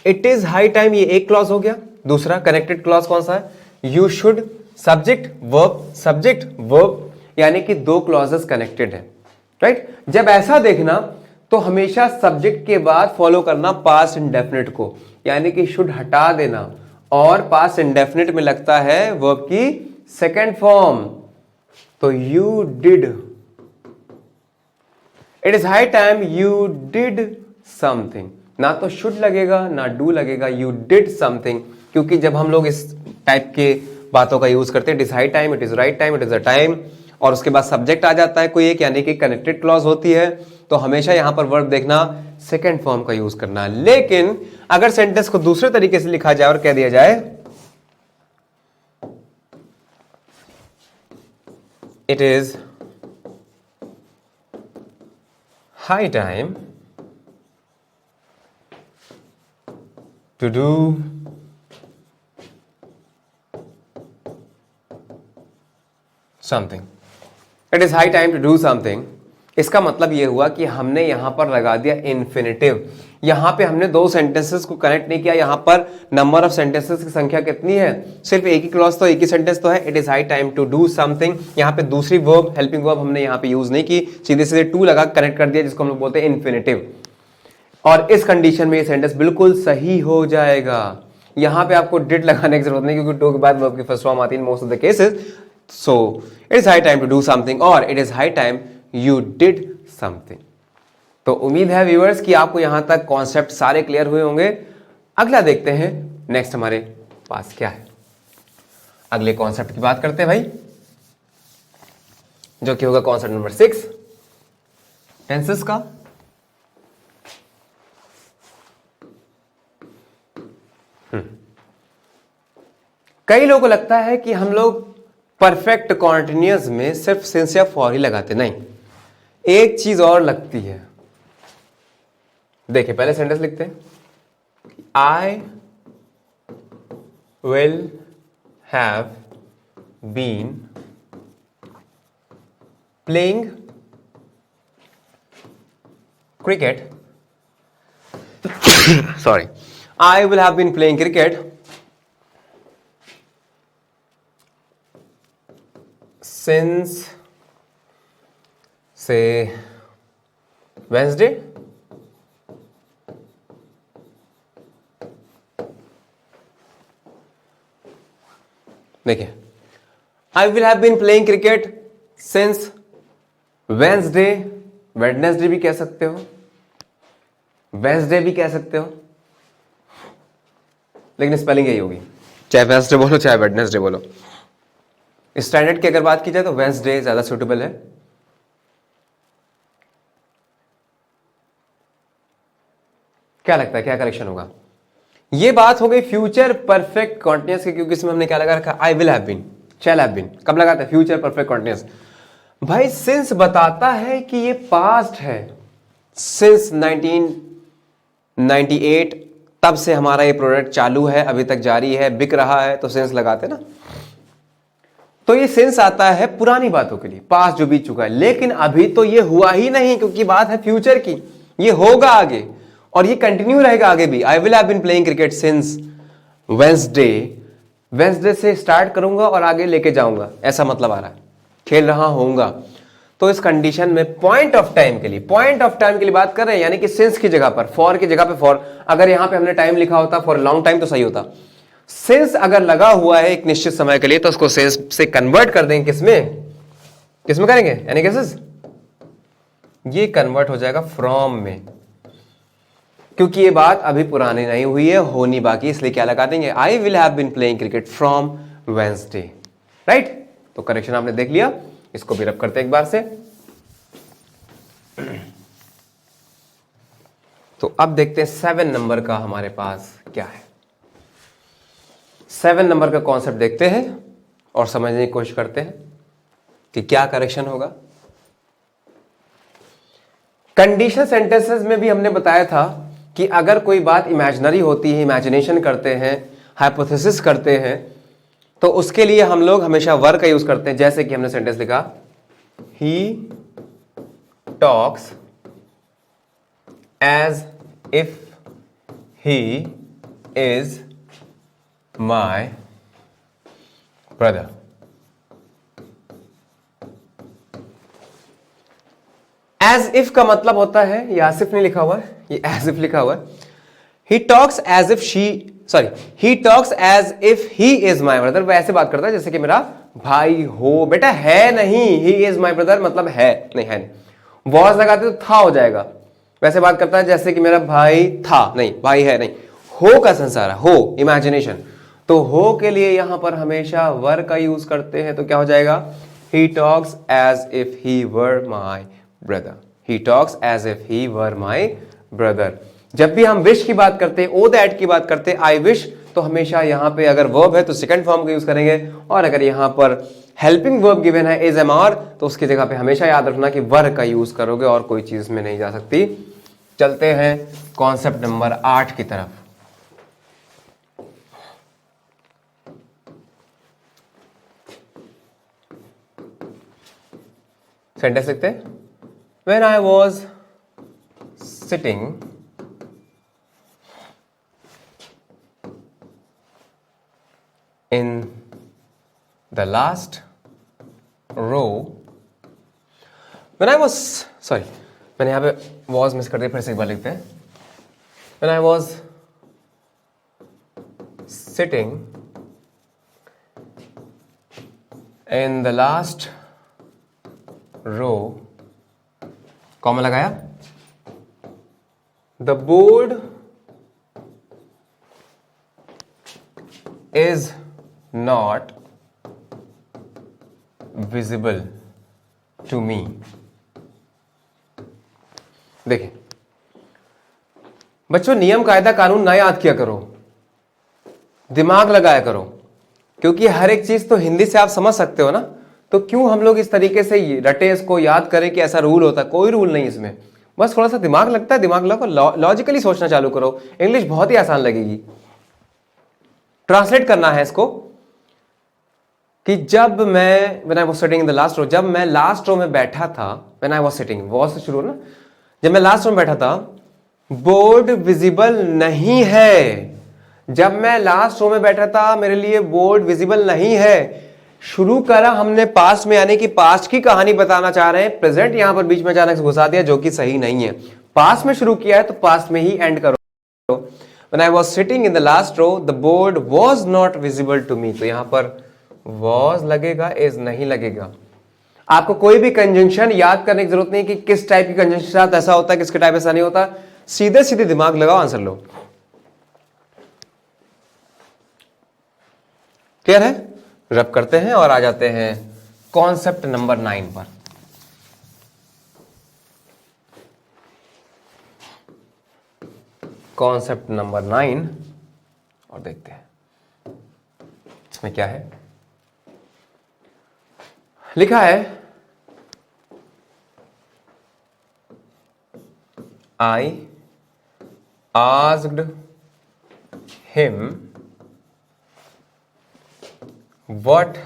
इट इज हाई टाइम ये एक क्लॉज हो गया, दूसरा कनेक्टेड क्लॉज कौन सा है, यू शुड, सब्जेक्ट वर्ब, यानी कि दो क्लॉजेस कनेक्टेड है, राइट। जब ऐसा देखना तो हमेशा सब्जेक्ट के बाद फॉलो करना पास्ट इंडेफिनिट को, यानी कि शुड हटा देना और पास्ट इंडेफिनिट में लगता है वर्ब की सेकेंड फॉर्म। तो you did, it is high time you did something, ना तो शुड लगेगा ना डू लगेगा, यू डिड समथिंग, क्योंकि जब हम लोग इस टाइप के बातों का यूज करते हैं, it is high time, it is right time, it is a time, और उसके बाद सब्जेक्ट आ जाता है कोई एक, यानी कि कनेक्टेड क्लॉज होती है, तो हमेशा यहां पर वर्ब देखना सेकेंड फॉर्म का यूज करना। लेकिन अगर सेंटेंस को दूसरे तरीके से लिखा जाए और कह दिया जाए it is high time to do something, it is high time to do something, इसका मतलब यह हुआ कि हमने यहां पर लगा दिया इन्फिनेटिव। यहां पे हमने दो सेंटेंसेस को कनेक्ट नहीं किया, यहां पर नंबर ऑफ सेंटेंसेस की संख्या कितनी है, सिर्फ एक ही क्लॉज तो, एक ही सेंटेंस तो है, it is high time to do something. यहां पे दूसरी वर्ब, हेल्पिंग वर्ब हमने यहां पे यूज नहीं की, सीधे सीधे टू लगा कनेक्ट कर दिया, जिसको हम लोग बोलते हैं इन्फिनेटिव। और इस कंडीशन में ये सेंटेंस बिल्कुल सही हो जाएगा। यहां पे आपको डिड लगाने की जरूरत नहीं, क्योंकि टू के बाद वर्ब की फर्स्ट फॉर्म आती है in most of the cases. So it is high time to do something और it is high time you did something. तो उम्मीद है व्यूअर्स कि आपको यहां तक कॉन्सेप्ट सारे क्लियर हुए होंगे। अगला देखते हैं नेक्स्ट हमारे पास क्या है। अगले कॉन्सेप्ट की बात करते हैं भाई, जो कि होगा कॉन्सेप्ट नंबर 6, टेंसेस का। कई लोगों को लगता है कि हम लोग परफेक्ट कॉन्टिन्यूअस में सिर्फ सिंस या फॉर ही लगाते, नहीं, एक चीज और लगती है। देखिए पहले सेंटेंस लिखते हैं, I will have been playing cricket, sorry, I will have been playing cricket since say Wednesday, देखिए I will have been playing cricket since Wednesday, Wednesday भी कह सकते हो, वेंसडे भी कह सकते हो, लेकिन स्पेलिंग यही होगी, चाहे वेंसडे बोलो चाहे वेडनेसडे बोलो। स्टैंडर्ड की अगर बात की जाए तो वेंसडे ज्यादा सुटेबल है। क्या लगता है क्या करेक्शन होगा? ये बात हो गई फ्यूचर परफेक्ट कॉन्टिन्यूअस की, क्योंकि इसमें हमने क्या लगा रखा, I will have been, shall have been. कब लगाते हैं? Future perfect continuous. भाई सिंस बताता है कि ये पास्ट है, सिंस 1998 तब से हमारा ये प्रोडक्ट चालू है, अभी तक जारी है, बिक रहा है, तो सिंस लगाते ना। तो ये सेंस आता है पुरानी बातों के लिए, पास्ट जो बीत चुका है, लेकिन अभी तो ये हुआ ही नहीं, क्योंकि बात है फ्यूचर की, ये होगा आगे और ये कंटिन्यू रहेगा आगे भी। I will have been playing cricket since Wednesday, Wednesday से स्टार्ट करूंगा और आगे लेके जाऊंगा, ऐसा मतलब आ रहा है, खेल रहा होऊंगा। तो इस कंडीशन में पॉइंट ऑफ टाइम के लिए, पॉइंट ऑफ टाइम के लिए बात कर रहे हैं, यानी कि सिंस की जगह पर, फॉर की जगह पे फॉर। अगर यहां पे हमने टाइम लिखा होता फॉर लॉन्ग टाइम तो सही होता। सिंस अगर लगा हुआ है एक निश्चित समय के लिए तो उसको सिंस से कन्वर्ट कर देंगे, किसमें करेंगे, यानी कैसे ये कन्वर्ट हो जाएगा फ्रॉम में, क्योंकि ये बात अभी पुरानी नहीं हुई है, होनी बाकी, इसलिए क्या लगा देंगे, I will have been playing cricket from Wednesday, right. तो करेक्शन आपने देख लिया, इसको भी रब करते एक बार से। तो अब देखते हैं 7 नंबर का हमारे पास क्या है। 7 नंबर का कॉन्सेप्ट देखते हैं और समझने की कोशिश करते हैं कि क्या करेक्शन होगा। कंडीशनल सेंटेंसेस में भी हमने बताया था कि अगर कोई बात इमेजिनरी होती है, इमेजिनेशन करते हैं, हाइपोथेसिस करते हैं, तो उसके लिए हम लोग हमेशा वर का यूज करते हैं। जैसे कि हमने सेंटेंस लिखा, he talks as if he is my brother. As if का मतलब होता है, ये आसिफ नहीं लिखा हुआ है, ये एज इफ लिखा हुआ है। He talks as if he talks as if he is my brother. वो ऐसे बात करता है जैसे कि मेरा भाई हो। बेटा है नहीं, ही इज माई ब्रदर मतलब है नहीं, है नहीं। वॉज लगाते तो था हो जाएगा। वैसे बात करता है जैसे कि मेरा भाई था, नहीं भाई है नहीं। हो का संसार है, हो इमेजिनेशन। तो हो के लिए यहां पर हमेशा वर का यूज करते हैं, तो क्या हो जाएगा? He talks as if he were my brother. He talks as if he were my brother. जब भी हम विश की बात करते हैं, ओ दैट की बात करते हैं, आई विश, तो हमेशा यहां पे अगर वर्ब है तो सेकंड फॉर्म का यूज करेंगे, और अगर यहां पर हेल्पिंग वर्ब गिवन है इज एम आर, तो उसकी जगह पे हमेशा याद रखना कि वर का यूज करोगे और कोई चीज में नहीं जा सकती। चलते हैं कॉन्सेप्ट नंबर 8 की तरफ। सेंटेंस लिखते हैं। When I was sitting in the last row, when I was, sorry, मैंने यहाँ पे was मिस कर दिया, फिर से एक बार लिखते हैं। When I was sitting in the last row, comma लगाया, the board is not visible to me. देखिए बच्चों, नियम कायदा कानून ना याद किया करो, दिमाग लगाया करो, क्योंकि हर एक चीज तो हिंदी से आप समझ सकते हो ना। तो क्यों हम लोग इस तरीके से रटे इसको याद करें कि ऐसा रूल होता है? कोई रूल नहीं इसमें, बस थोड़ा सा दिमाग लगता है, दिमाग लगाओ, लॉजिकली सोचना चालू करो। इंग्लिश बहुत ही आसान लगेगी। ट्रांसलेट करना है इसको कि जब मैं when I was sitting in the last row, जब मैं लास्ट रो में बैठा था, when I was sitting, was से शुरू ना, जब मैं लास्ट रो में बैठा था, बोर्ड विजिबल नहीं है। जब मैं लास्ट रो में बैठा था मेरे लिए बोर्ड विजिबल नहीं है। शुरू करा हमने पास्ट में, यानी कि पास्ट की कहानी बताना चाह रहे हैं, प्रेजेंट यहां पर बीच में अचानक से घुसा दिया, जो कि सही नहीं है। पास्ट में शुरू किया है तो पास्ट में ही एंड करो। When I was sitting in the last row, the board was not visible to me। तो यहां पर was लगेगा, is नहीं लगेगा। आपको कोई भी कंजंक्शन याद करने की जरूरत नहीं कि किस टाइप की कंजंक्शन के साथ ऐसा होता है, किसके टाइप ऐसा नहीं होता। सीधे सीधे दिमाग लगाओ, आंसर लो। क्लियर है? रब करते हैं और आ जाते हैं कॉन्सेप्ट नंबर 9 पर। कॉन्सेप्ट नंबर 9 और देखते हैं इसमें क्या है। लिखा है, I asked him what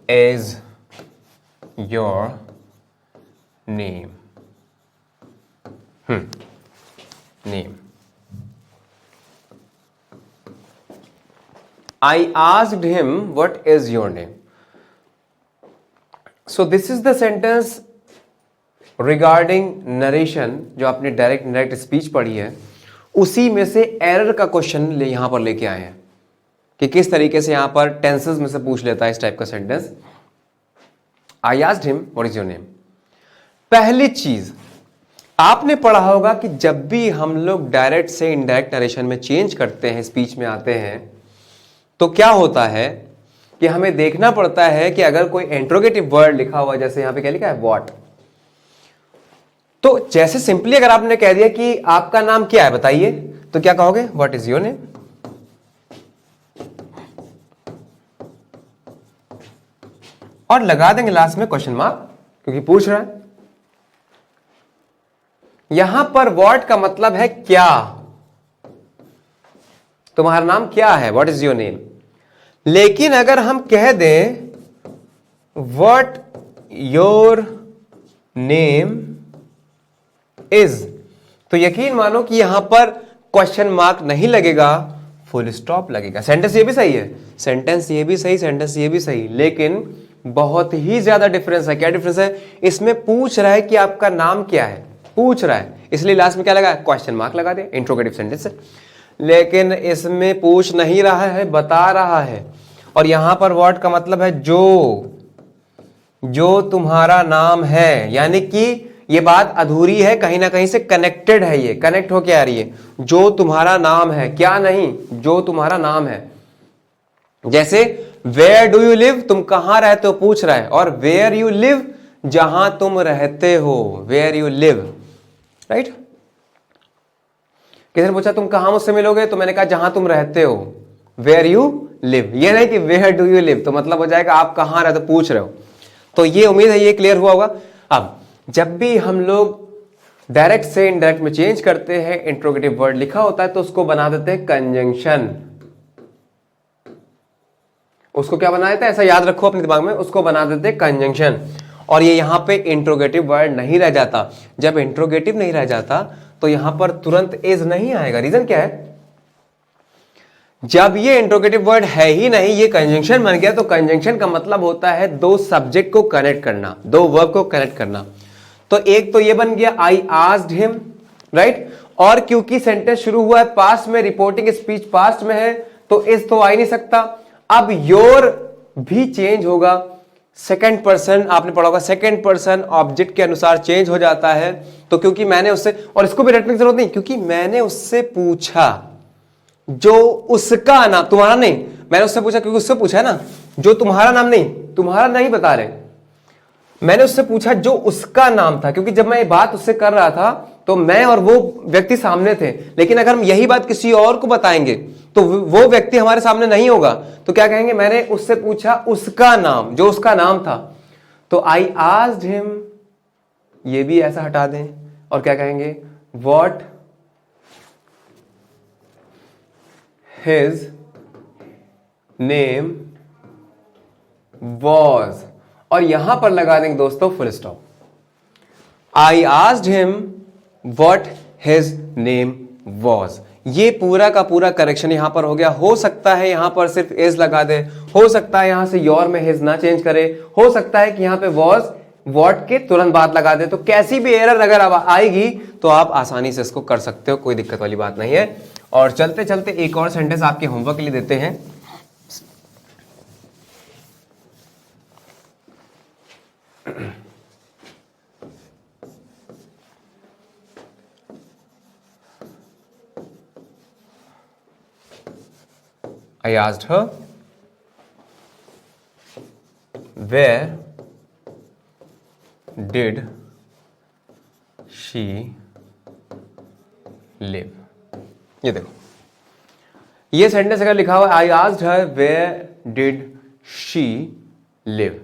is your name? Name. I asked him what is your name. So this is the sentence regarding narration, जो आपने डायरेक्ट इनडायरेक्ट स्पीच पढ़ी है, उसी में से एरर का क्वेश्चन यहां पर लेके आए हैं कि किस तरीके से यहां पर टेंसेस में से पूछ लेता है इस टाइप का sentence. I asked him what is your name. पहली चीज आपने पढ़ा होगा कि जब भी हम लोग डायरेक्ट से इनडायरेक्ट नरेशन में चेंज करते हैं, स्पीच में आते हैं, तो क्या होता है कि हमें देखना पड़ता है कि अगर कोई इंट्रोगेटिव वर्ड लिखा हुआ, जैसे यहां पे क्या लिखा है, व्हाट, तो जैसे सिंपली अगर आपने कह दिया कि आपका नाम क्या है बताइए, तो क्या कहोगे? What is your name. और लगा देंगे लास्ट में क्वेश्चन मार्क, क्योंकि पूछ रहा है। यहां पर व्हाट का मतलब है क्या, तुम्हारा नाम क्या है, व्हाट इज योर नेम। लेकिन अगर हम कह दें व्हाट योर नेम इज। तो यकीन मानो कि यहां पर क्वेश्चन मार्क नहीं लगेगा, फुल स्टॉप लगेगा। सेंटेंस ये भी सही है, सेंटेंस ये भी सही, सेंटेंस ये भी सही, लेकिन बहुत ही ज्यादा डिफरेंस है। क्या डिफरेंस है? इसमें पूछ रहा है कि आपका नाम क्या है, पूछ रहा है, इसलिए लास्ट में क्या लगा? क्वेश्चन मार्क लगा दिया, इंट्रोगेटिव सेंटेंस है। लेकिन इसमें पूछ नहीं रहा है, बता रहा है। और यहां पर व्हाट का मतलब है जो तुम्हारा नाम है, यानी कि ये बात अधूरी है, कहीं ना कहीं से कनेक्टेड है, ये कनेक्ट होके आ रही है। जो तुम्हारा नाम है, क्या नहीं, जो तुम्हारा नाम है। जैसे वेयर डू यू लिव, तुम कहां रहते हो पूछ रहा है, और वेयर यू लिव, जहां तुम रहते हो, वेयर यू लिव, राइट। किसी ने पूछा तुम कहां मुझसे मिलोगे, तो मैंने कहा जहां तुम रहते हो, वेयर यू लिव। ये नहीं कि वेयर डू यू लिव, तो मतलब हो जाएगा आप कहां रहते हो, पूछ रहे हो। तो ये उम्मीद है ये क्लियर हुआ होगा। अब जब भी हम लोग डायरेक्ट से इनडायरेक्ट में चेंज करते हैं, इंट्रोगेटिव वर्ड लिखा होता है तो उसको बना देते हैं कंजंक्शन। उसको क्या बना देते हैं, ऐसा याद रखो अपने दिमाग में, उसको बना देते हैं कंजंक्शन। और ये यहां पे इंट्रोगेटिव वर्ड नहीं रह जाता। जब इंट्रोगेटिव नहीं रह जाता तो यहां पर तुरंत इज नहीं आएगा। रीजन क्या है? जब ये इंट्रोगेटिव वर्ड है ही नहीं, ये कंजंक्शन बन गया, तो कंजंक्शन का मतलब होता है दो सब्जेक्ट को कनेक्ट करना, दो वर्ब को कनेक्ट करना। तो एक तो ये बन गया आई आस्क्ड हिम, राइट। और क्योंकि सेंटेंस शुरू हुआ है पास्ट में, रिपोर्टिंग स्पीच पास्ट में है, तो इज तो आ ही नहीं सकता। अब योर भी चेंज होगा, सेकंड पर्सन, आपने पढ़ा होगा सेकंड पर्सन ऑब्जेक्ट के अनुसार चेंज हो जाता है। तो क्योंकि मैंने उससे, और इसको भी रटने की जरूरत नहीं, क्योंकि मैंने उससे पूछा, जो उसका नाम, तुम्हारा नहीं, मैंने उससे पूछा क्योंकि उससे पूछा है ना, जो तुम्हारा नाम नहीं, तुम्हारा नहीं बता रहे, मैंने उससे पूछा जो उसका नाम था, क्योंकि जब मैं ये बात उससे कर रहा था तो मैं और वो व्यक्ति सामने थे। लेकिन अगर हम यही बात किसी और को बताएंगे तो वो व्यक्ति हमारे सामने नहीं होगा, तो क्या कहेंगे? मैंने उससे पूछा उसका नाम, जो उसका नाम था। तो आई आस्क्ड हिम, ये भी ऐसा हटा दें, और क्या कहेंगे? व्हाट हिज नेम वॉज, और यहां पर लगा देंगे दोस्तों full stop. I asked him what his name was. ये पूरा का पूरा करेक्शन यहां पर हो गया। हो सकता है यहां पर सिर्फ इज लगा दे, हो सकता है यहां से योर में हिज ना चेंज करे, हो सकता है कि यहां पे वॉज व्हाट के तुरंत बाद लगा दे। तो कैसी भी एरर अगर अब आएगी तो आप आसानी से इसको कर सकते हो, कोई दिक्कत वाली बात नहीं है। और चलते चलते एक और सेंटेंस आपके होमवर्क के लिए देते हैं। I asked her, where did she live? ये देखो, ये सेंटेंस अगर लिखा हुआ I asked her where did she live,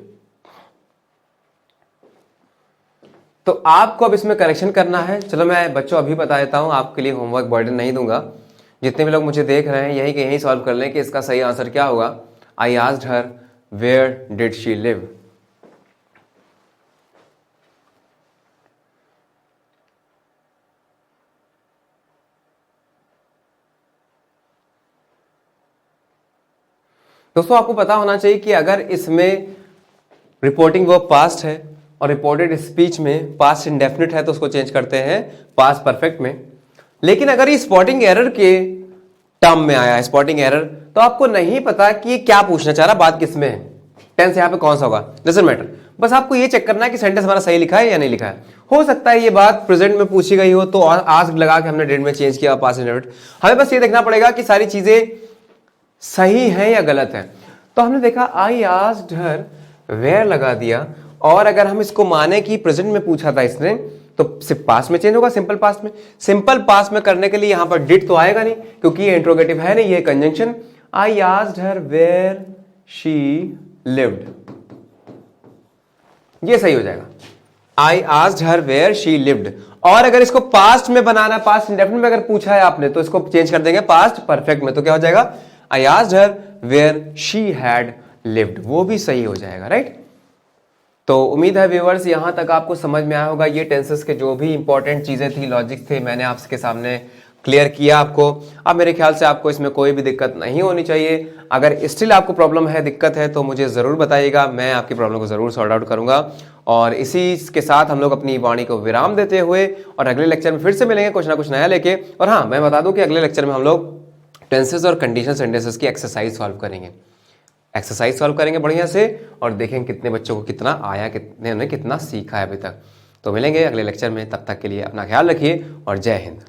तो आपको अब इसमें करेक्शन करना है। चलो मैं बच्चों अभी बता देता हूं, आपके लिए होमवर्क बर्डन नहीं दूंगा। जितने भी लोग मुझे देख रहे हैं यही के यही सॉल्व कर लें कि इसका सही आंसर क्या होगा। I asked her where did she live. दोस्तों आपको पता होना चाहिए कि अगर इसमें रिपोर्टिंग वर्ब पास्ट है और रिपोर्टेड स्पीच में पास्ट इंडेफिनिट है तो उसको चेंज करते हैं पास्ट परफेक्ट में। लेकिन अगर ये स्पॉटिंग एरर के टर्म में आया है, स्पॉटिंग एरर, तो आपको नहीं पता कि ये क्या पूछना चाह रहा, बात किसमें है, टेंस यहां पे कौन सा होगा, डजंट मैटर। बस आपको ये चेक करना है कि सेंटेंस हमारा सही लिखा है या नहीं लिखा है। हो सकता है ये बात प्रेजेंट में पूछी गई हो तो आस्क लगा के हमने डिड में चेंज किया पास्ट इंडेफिनिट। हमें बस ये देखना पड़ेगा कि सारी चीजें सही है या गलत है। तो हमने देखा आई आस्क्ड हर वेयर लगा दिया, और अगर हम इसको माने कि प्रेजेंट में पूछा था इसने तो सिर्फ पास्ट में चेंज होगा, सिंपल पास्ट में। सिंपल पास्ट में करने के लिए यहां पर डिड तो आएगा नहीं क्योंकि ये इंट्रोगेटिव है नहीं, ये conjunction. I asked her where she lived, ये सही हो जाएगा। I asked her where she lived. और अगर इसको पास्ट में बनाना, पास्ट इंडेफिनिट में अगर पूछा है आपने तो इसको चेंज कर देंगे पास्ट परफेक्ट में, तो क्या हो जाएगा? I asked her where she had lived, वो भी सही हो जाएगा, राइट। तो उम्मीद है व्यूअर्स यहाँ तक आपको समझ में आया होगा। ये टेंसेस के जो भी इंपॉर्टेंट चीज़ें थी, लॉजिक थे, मैंने आपके सामने क्लियर किया आपको। अब मेरे ख्याल से आपको इसमें कोई भी दिक्कत नहीं होनी चाहिए। अगर स्टिल आपको प्रॉब्लम है, दिक्कत है, तो मुझे ज़रूर बताइएगा, मैं आपकी प्रॉब्लम को ज़रूर सॉर्ट आउट करूँगा। और इसी के साथ हम लोग अपनी वाणी को विराम देते हुए और अगले लेक्चर में फिर से मिलेंगे कुछ ना कुछ नया लेके। और हाँ, मैं बता दूं कि अगले लेक्चर में हम लोग टेंसेस और कंडीशन सेंटेंसेस की एक्सरसाइज सॉल्व करेंगे। एक्सरसाइज सॉल्व करेंगे बढ़िया से और देखेंगे कितने बच्चों को कितना आया, कितने उन्हें कितना सीखा है अभी तक। तो मिलेंगे अगले लेक्चर में, तब तक के लिए अपना ख्याल रखिए और जय हिंद।